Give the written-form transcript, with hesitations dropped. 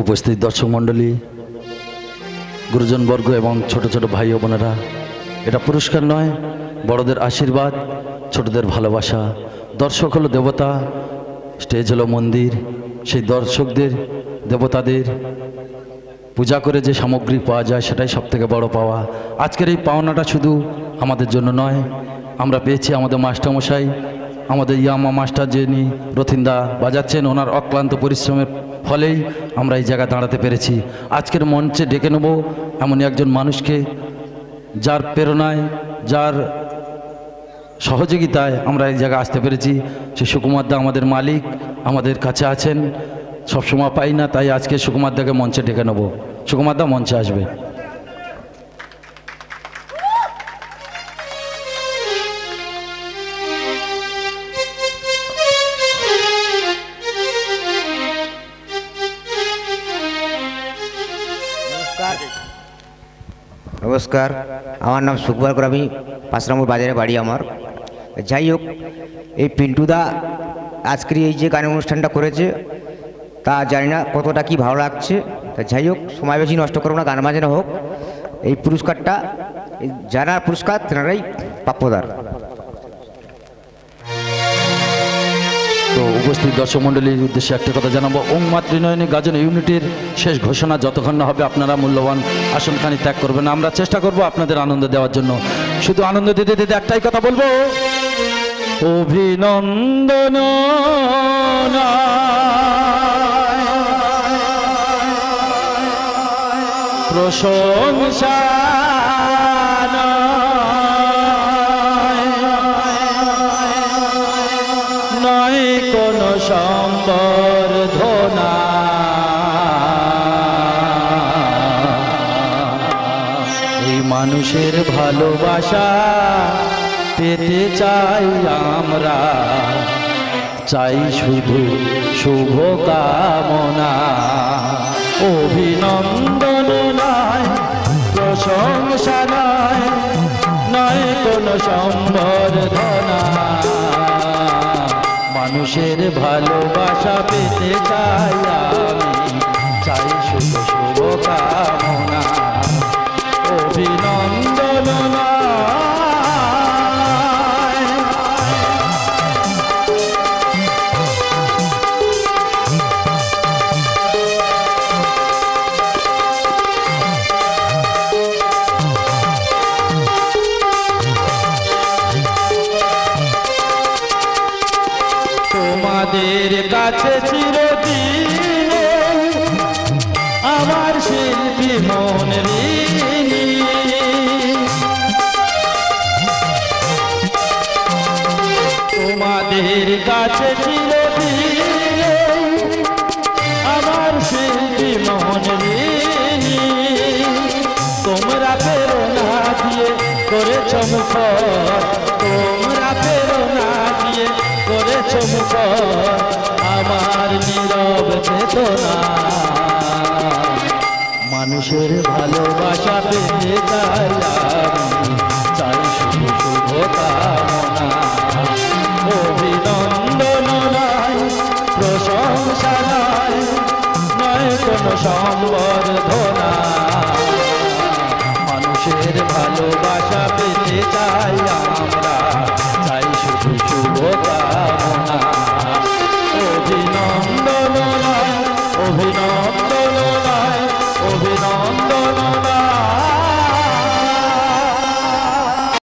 উপস্থিত দর্শক মণ্ডলী, গুরুজনবর্গ এবং ছোট ছোট ভাই ও বোনেরা, এটা পুরস্কার নয়, বড়দের আশীর্বাদ, ছোটদের ভালোবাসা। দর্শক হলো দেবতা, স্টেজ হলো মন্দির। সেই দর্শকদের, দেবতাদের পূজা করে যে সামগ্রী পাওয়া যায় সেটাই সবথেকে বড় পাওয়া। আজকের এই পাওনাটা শুধু আমাদের জন্য নয়, আমরা পেয়েছি আমাদের মাস্টারমশাই, আমাদের ইয়ামা মাস্টার যিনি রথিন্দা বাজাচ্ছেন, ওনার অক্লান্ত পরিশ্রমের ফলেই আমরা এই জায়গায় দাঁড়াতে পেরেছি। আজকের মঞ্চে ডেকে নেব এমনই একজন মানুষকে, যার প্রেরণায়, যার সহযোগিতায় আমরা এই জায়গায় আসতে পেরেছি। সে সুকুমার দা আমাদের মালিক, আমাদের কাছে আছেন, সবসময় পাই না, তাই আজকে সুকুমার দাকে মঞ্চে ডেকে নেব। সুকুমার দা মঞ্চে আসবে। নমস্কার, আমার নাম সুকুমার গ্রামী, 5 নম্বর বাজারে বাড়ি আমার। যাই হোক, এই পিন্টুদা আজকের এই যে গানের অনুষ্ঠানটা করেছে তা জানি না কতটা কি ভালো লাগছে। তা যাই হোক, সময় বেশি নষ্ট করবো না, গান বাজানো হোক। এই পুরস্কারটা যারা পুরস্কার তেনারাই প্রাপ্যদার। তো উপস্থিত দর্শক মণ্ডলীর উদ্দেশ্যে একটা কথা জানাবো, ওম মাতৃনয়নী গাজন ইউনিটের শেষ ঘোষণা যতক্ষণ না হবে আপনারা মূল্যবান আসনখানি ত্যাগ করবেন। আমরা চেষ্টা করব আপনাদের আনন্দ দেওয়ার জন্য। শুধু আনন্দ দিতে দিতে একটাই কথা বলবো, অভিনন্দন প্রশংসা নয় কোন সম্বর্ধনা, এই মানুষের ভালোবাসা পেতে চাই আমরা, চাই শুধু শুভ কামনা। অভিনন্দন নয়, প্রশংসা নয়, নয় কোনো সম্বর্ধনা, মানুষের ভালোবাসা পেতে চাই আমি, চাই শুধু শুভ কামনা। অভিনন্দন তোমাদের কাছে চিরদিন আমার শিল্পী মন ঋণী, তোমাদের কাছে চিরদিন আমার শিল্পী মন ঋণী। তোমরা প্রেরণা দিয়ে করেছ মুখর, তোমরা প্রেরণা দিয়ে করেছ মুখর আমার নীরব চেতনা, মানুষের ভালোবাসা পেতে চাই আমি, চাই শুধু শুভ কামনা। অভিনন্দন নয়, প্রশংসা নয়, নয় কোনো সম্বর্ধনা, মানুষের ভালোবাসা পেতে চাই আমরা, চাই শুধু শুভ কামনা। অভিনন্দন নয়, অভিনন্দন